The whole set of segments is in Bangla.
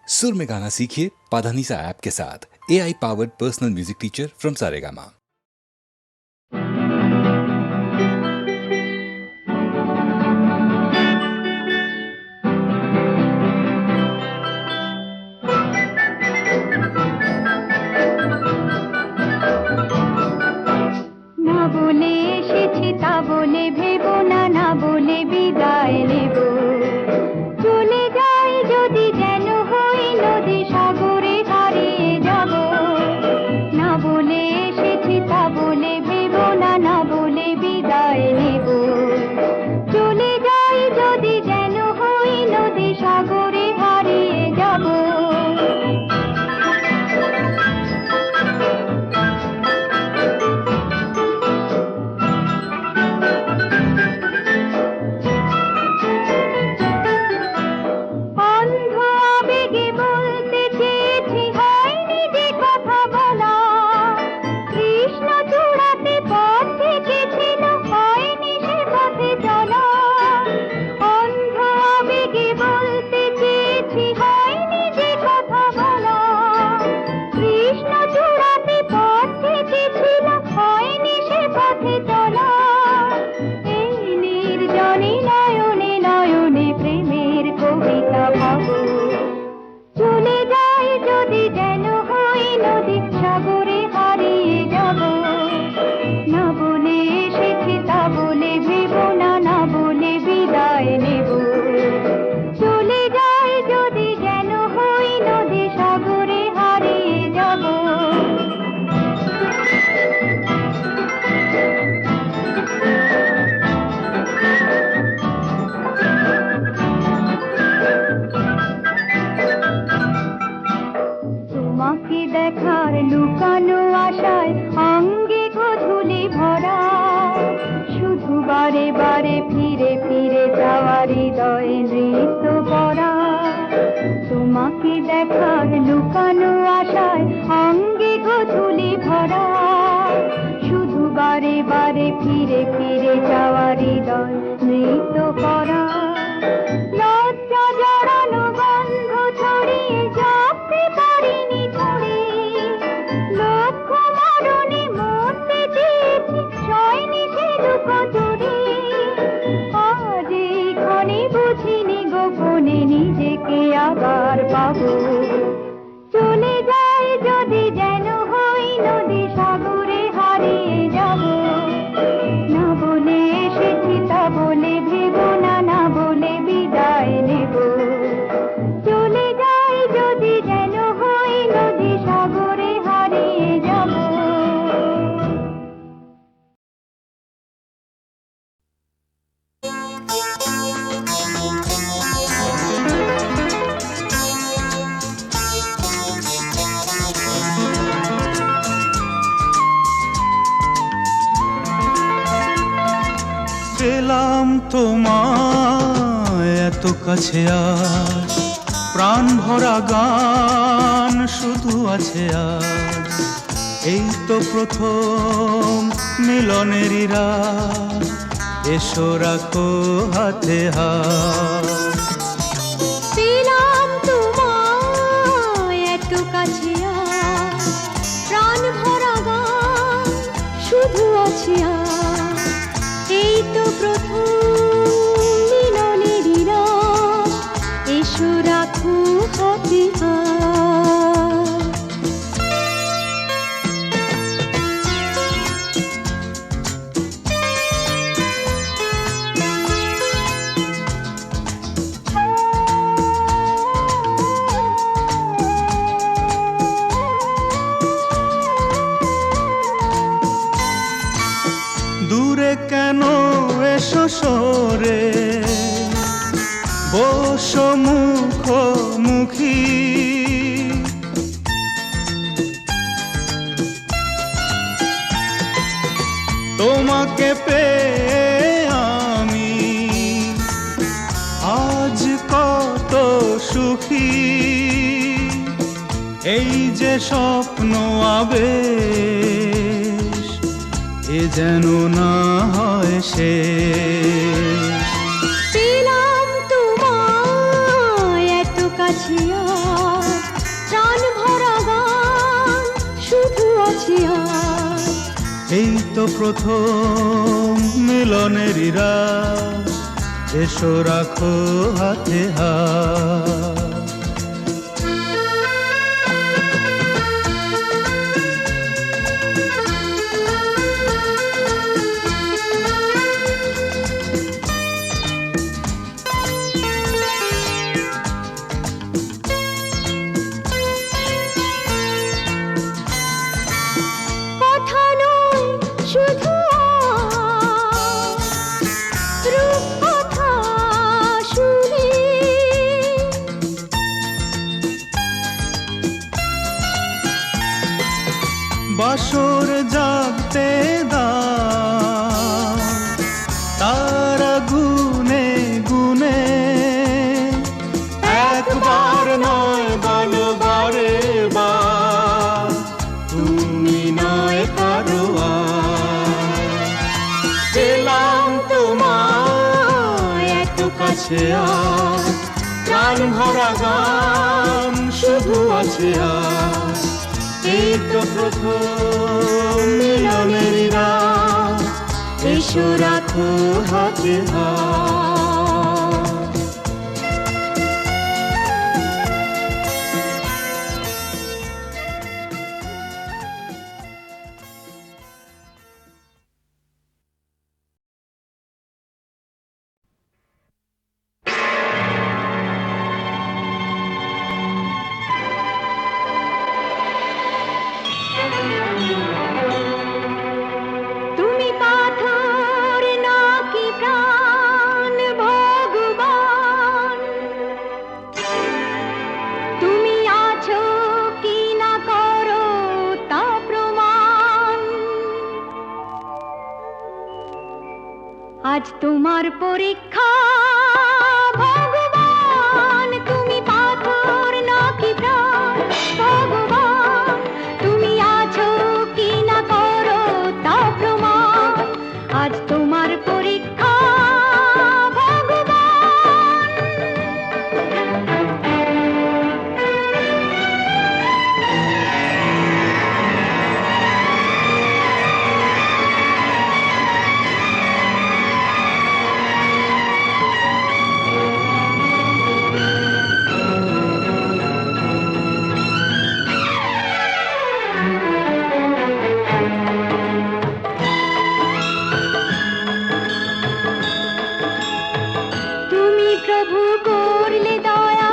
सुर में गाना सीखिए पाधानीसा ऐप के साथ। AI powered personal music teacher from Saregama. না বলে এসেছি তা বলে ভেবো না, না বলে বিদায় নেব। চলে যাই যদি যেন হই নদী সাগরে হারিয়ে যাব। না বলে এসেছি তা বলে ভেবো না, না বলে বিদায় নেব। চলে যাই যদি যেন হই নদী সাগরে হারিয়ে যাব। দেখার লুকানো আশায় অঙ্গে গোধূলি ভরা, শুধু বারে বারে ফিরে ফিরে যাওয়ার হৃদয়ে নৃত্য করা। তোমাকে দেখার লুকানো আশায় অঙ্গে গোধূলি ভরা, শুধু বারে বারে ফিরে ফিরে যাওয়ার হৃদয় নৃত্য করা। লজ্জা জড়ানো গন্ধ ছড়িয়ে যাতে পারিনি ছড়ি, লক্ষ্য মরণে মরতে চেয়েছি ছয়নি সে দুঃখ চুরি। আজ এইখানে বুঝিনি গোপনে নিজেকে আবার পাবো। চলে যাই যদি যেন হই নদী সাগরে হারিয়ে যাব। না বলে এসেছি তা বলে ভেবো না, না বলে বিদায় নেব। চলে যাই যদি যেন হই নদী সাগরে হারিয়ে যাব। পেলাম তোমায় এত কাছে, আজ প্রাণ ভরা গান শুধু আছে আজ। এই তো প্রথম মিলনেরই রাত, এসো রাখো হাতে হাত। পেলাম তোমায় এত কাছে, আজ প্রাণ ভরা গান শুধু আছে আজ। এই তো প্রথম মিলনেরই রাত, এসো রাখো হাতে হাত। দূরে কেন এসো সরে, বসো মুখোমুখি। তোমাকে পেয়ে আমি আজ কত সুখী। এই যে স্বপ্ন আবেশ, এ যেন না হয় শেষ। পেলাম তোমায় এত কাছে, আজ আছে আর। এই তো প্রথম মিলনেরই রাত, এসো রাখো হাতে হাত। কথা নয় শুধু আজ, রূপকথা শুনে বাসর জাগতে দাও, তারা গুনে গুনে, একবার নয় বলো বারে বার, তুমি নয় কারো আর। পেলাম তোমায় এত কাছে আর, প্রাণ ভরা গান শুধু আছে আর। এই তো প্রথম মিলনের রাত, এসো রাখো হাতে হাত। তুমি পাথর নাকি প্রাণ ভগবান, তুমি আছো কি না করো তা প্রমাণ। আজ তোমার পরীক্ষা ভগবান, তুমি পাথর নাকি প্রাণ ভগবান, তুমি আছো কি না করো তা প্রমাণ। আজ তোমার পরীক্ষা ভগবান। তুমি প্রভু করলে দয়া,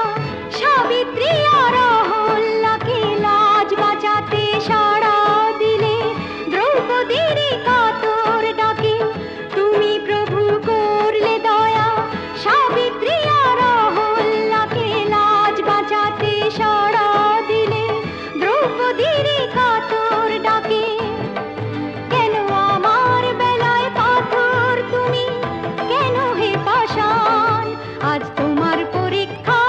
সাবিত্রী আর অহল্যাকে লাজ বাঁচাতে সাড়া দিলে, দ্রৌপদীর কাতর ডাকে। তুমি প্রভু করলে দয়া, সাবিত্রী আর অহল্যাকে লাজ বাঁচাতে সাড়া দিলে, দ্রৌপদীর কাতর ডাকে। কেন আমার বেলায় পাথর তুমি, কেন হে পাষাণ? আজ তোমার পরীক্ষা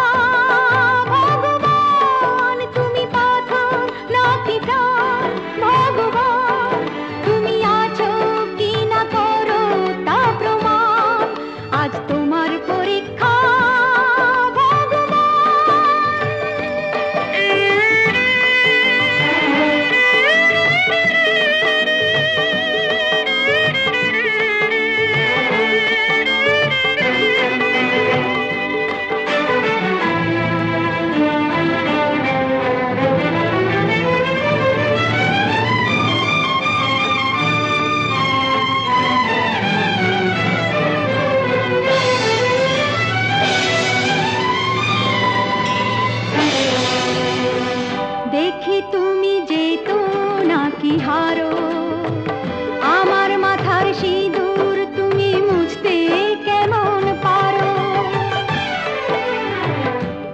ভগবান, তুমি পাথর নাকি প্রাণ ভগবান, তুমি আছো কি না করো তা প্রমাণ। আজ তোমার পরীক্ষা দেখি তুমি যেতো নাকি হারো, আমার মাথার সিঁদুর তুমি মুছতে কেমন পারো।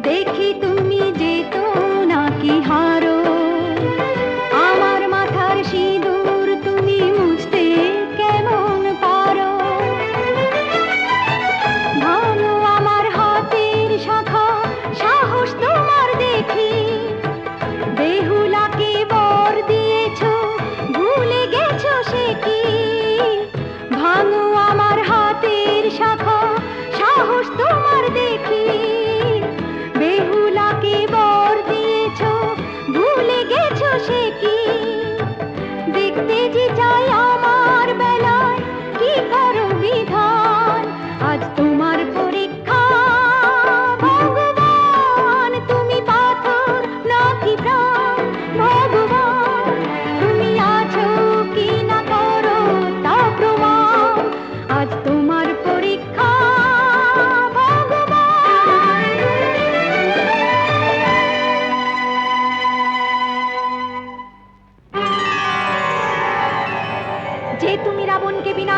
দেখি তুমি যেতো নাকি হারো, আমার মাথার সিঁদুর তুমি মুছতে কেমন পারো। ভালো আমার হাতের শাখা, সাহস তোমার দেখি, বেহুলাকে বর দিয়েছো,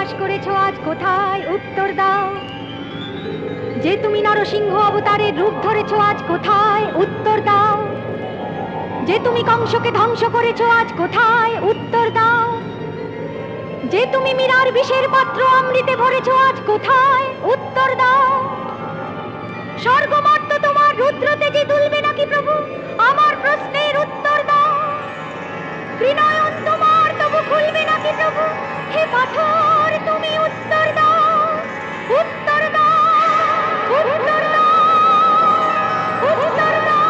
বাস করেছো আজ কোথায় উত্তর দাও, যে তুমি নরসিংহ অবতারের রূপ ধরেছো আজ কোথায় উত্তর দাও, যে তুমি কংসকে ধ্বংস করেছো আজ কোথায় উত্তর দাও, যে তুমি মীরার বিষের পাত্র অমৃতে ভরেছো আজ কোথায় উত্তর দাও। স্বর্গমর্ত তোমার রুদ্র তেজে তুলবে নাকি প্রভু, আমার প্রশ্নের উত্তর দাও। ত্রিনয়ন তোমার তবু খুলবে নাকি প্রভু, হে পাথর তুমি উত্তর দাও, উত্তর দাও, উত্তর দাও, উত্তর দাও।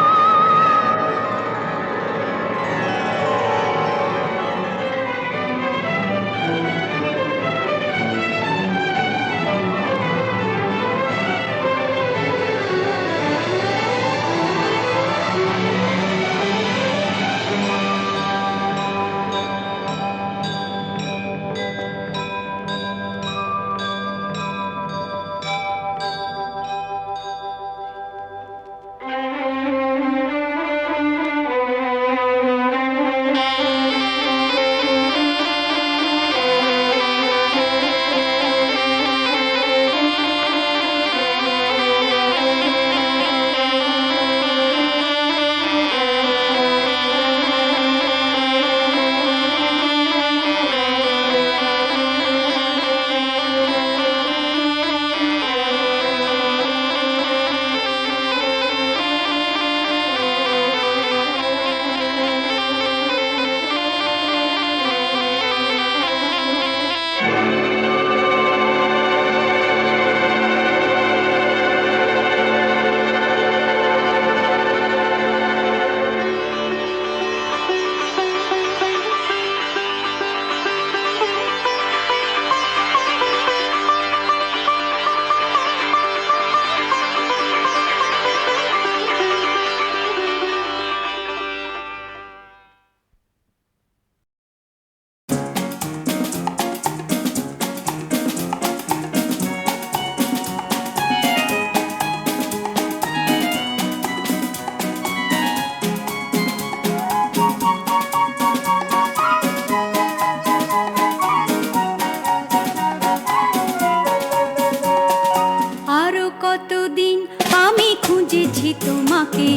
কতদিন আমি খুঁজেছি তোমাকে,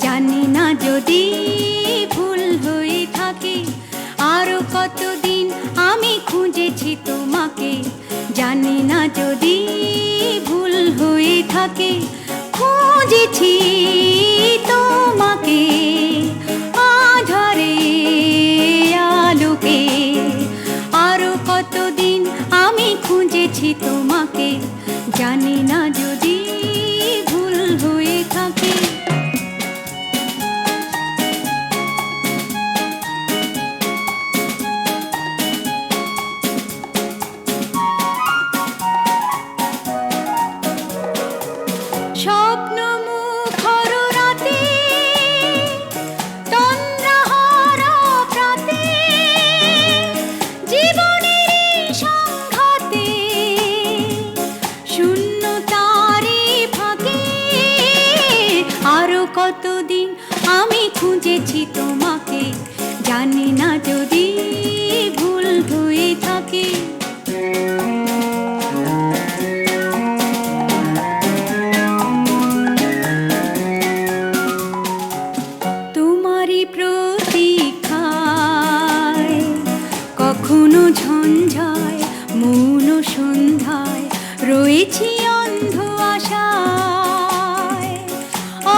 জানি না যদি ভুল হয়ে থাকে। আরো কতদিন আমি খুঁজেছি তোমাকে, জানি না যদি ভুল হয়ে থাকে। খুঁজেছি তোমাকে আধারে আলোকে, আরো কতদিন আমি খুঁজেছি তোমাকে, জানি না যদি ভুল হয়ে থাকে। স্বপ্ন মুখর রাতে, তন্দ্রাহারা প্রাতে, জীবনের সংঘাতে, শূন্যতারে ফাঁকে। আরো কতদিন আমি খুঁজেছি তোমাকে, জানি না যদি ভুল হয়ে থাকে। তোমারই প্রতীক্ষায় কখনো ঝঞ্ঝায় মৌন সন্ধ্যায় রয়েছি অন্ধ আশায়।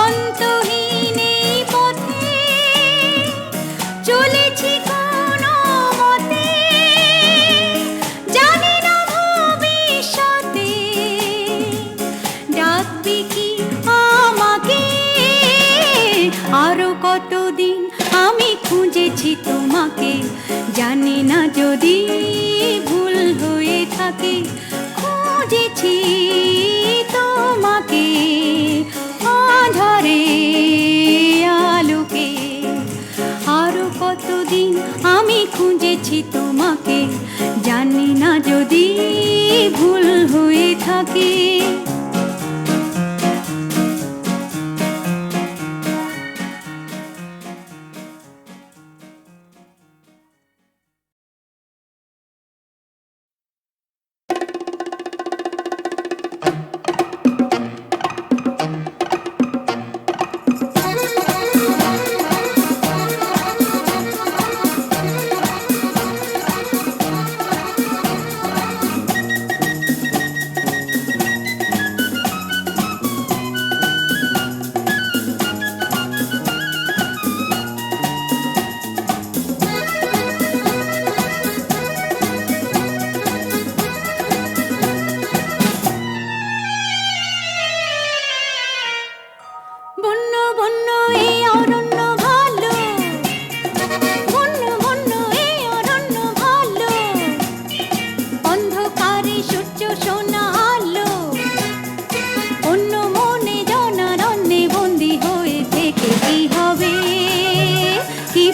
অন্তহীন এই পথে চলেছি কোনো মতে, জানি না ভবিষ্যতে ডাকবি কি আমাকে। আরো কতদিন আমি খুঁজেছি তোমাকে, জানি না যদি ভুল হয়ে থাকে। খুঁজেছি তোমাকে আধারে আলোকে, আরো কতদিন আমি খুঁজেছি তোমাকে, জানি না যদি ভুল হয়ে থাকে।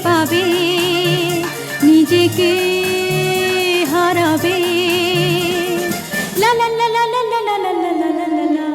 পাবে নিজেকে হারাবে লা লা লা লা লা লা লা লা লা লা লা লা।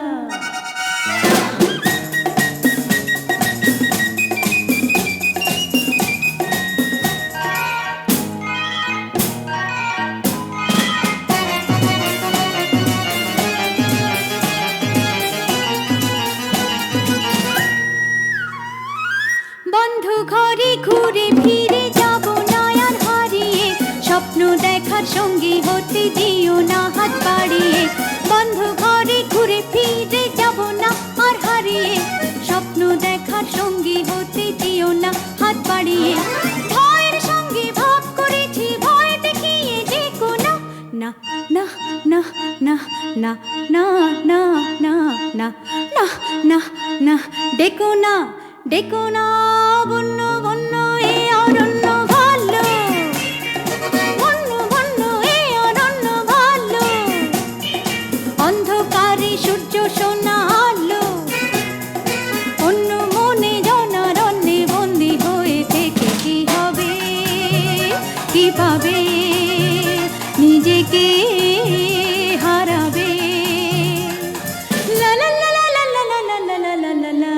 বন্ধু ঘরে ঘুরে ফিরে যাব না আর হারিয়ে স্বপ্ন দেখার সঙ্গী হতে দিও না হাত বাড়িয়ে বন্ধু ঘরে ঘুরে ফিরে যাব না আর হারিয়ে স্বপ্ন দেখার সঙ্গী হতে দিও না হাত বাড়িয়ে ভয়ের সঙ্গে ভাব করেছি ভয় দেখিয়ে যে কোনো না না না না না না না না না না না না ডেকো না ডেকো না বন্য বন্য এ অরণ্য ভালো বন্য বন্য এ অরণ্য ভালো অন্ধকারে সূর্য সোনা আলো অন্য মনে জনারণ্যে বন্দী হয়ে থেকে কি হবে কি পাবে নিজেকে হারাবে লা লা লা লা লা লা লা লা লা লা লা লা।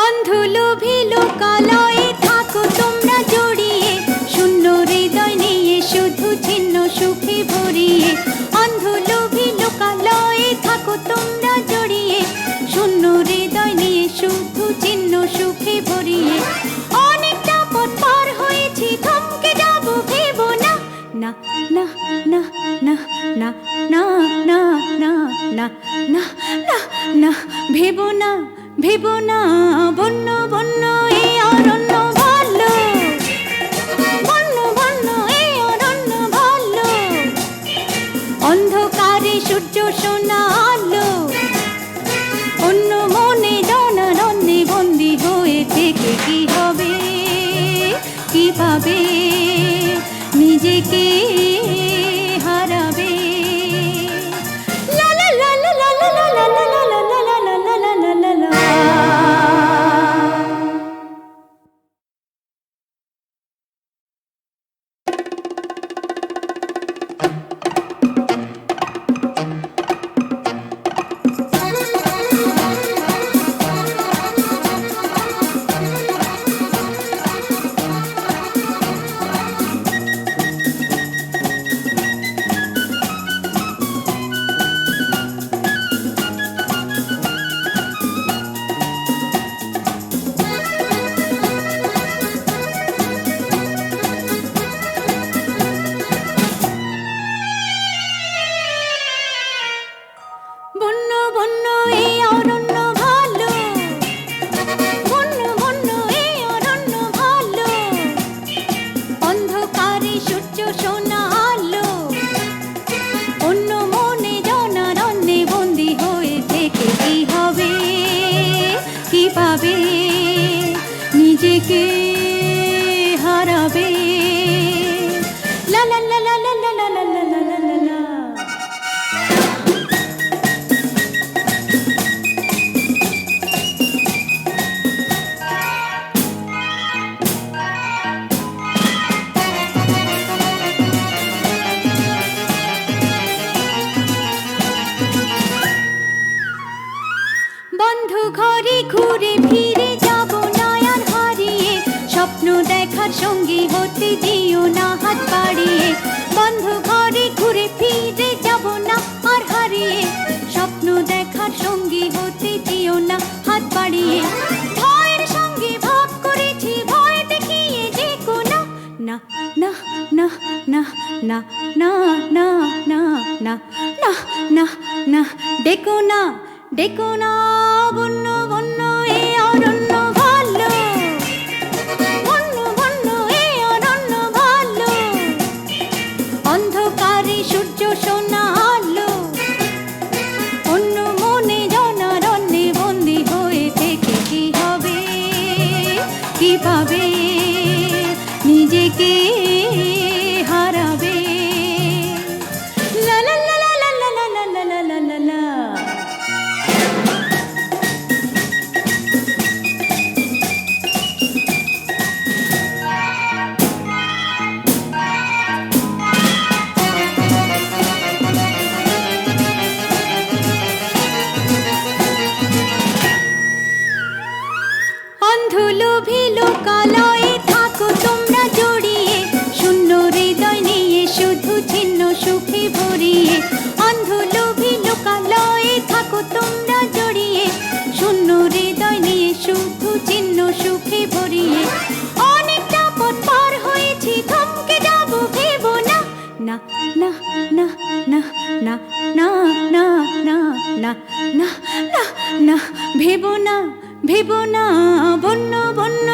অন্ধলোভী লোকালয়ে থাকো তোমরা জড়িয়ে শূন্য হৃদয় নিয়ে শুধু ছিন্ন সুখে ভরিয়ে অন্ধলোভী লোকালয়ে থাকো তোমরা জড়িয়ে শূন্য হৃদয় নিয়ে শুধু ছিন্ন সুখে ভরিয়ে অনেকটা পথ পার হয়েছি থমকে যাব ভেবো না না না না না না না না না না না না না ভেবো না ভেবো না বন্য বন্য এ অরণ্য ভালো বন্য বন্য এ অরণ্য ভালো অন্ধকারে সূর্য সোনা আলো অন্য মনে জনারণ্যে বন্দী হয়ে থেকে কি হবে কি পাবে নিজেকে হারাবে লা লা লা লা লা লা লা লা লা লা লা লা লা লা লা লা। বন্য বন্য এ অরণ্য ভালো বন্য বন্য এ অরণ্য ভালো অন্ধকারে সূর্য সোনা আলো অন্য মনে জনারণ্যে বন্দী হয়ে থেকে কি হবে কি পাবে নিজেকে হারাবে লা লা লা লা লা লা লা লা লা লা লা লা। বন্ধু ঘরে ঘুরে ফিরে যাব না আর হারিয়ে স্বপ্ন দেখার সঙ্গী হতে দিও না হাত বাড়িয়ে বন্ধু ঘরে ঘুরে ফিরে যাব না আর হারিয়ে স্বপ্ন দেখার সঙ্গী হতে দিও না হাত বাড়িয়ে ভয়ের সঙ্গে ভাব করেছি ভয় দেখিয়ে যে কোনো না না না না না না না না না না না না ডেকো না ডেকো না বন্য বন্য এ অরণ্য ভালো বন্য বন্য এ অরণ্য ভালো অন্ধকারে সূর্য সোনা আলো অন্য মনে জনারণ্যে বন্দী হয়ে থেকে লোভী লোকালয়ে থাকো তোমরা জড়িয়ে, শূন্য হৃদয় নিয়ে শুধু ছিন্ন সুখে ভরিয়ে। অন্ধ লোভী লোকালয়ে থাকো তোমরা জড়িয়ে, শূন্য হৃদয় নিয়ে শুধু ছিন্ন সুখে ভরিয়ে। অনেকটা পথ পার হয়েছি, থমকে যাব ভেবো না, না না না না না না না না না না না না, ভেবো না ভেবো না, বন্য বন্য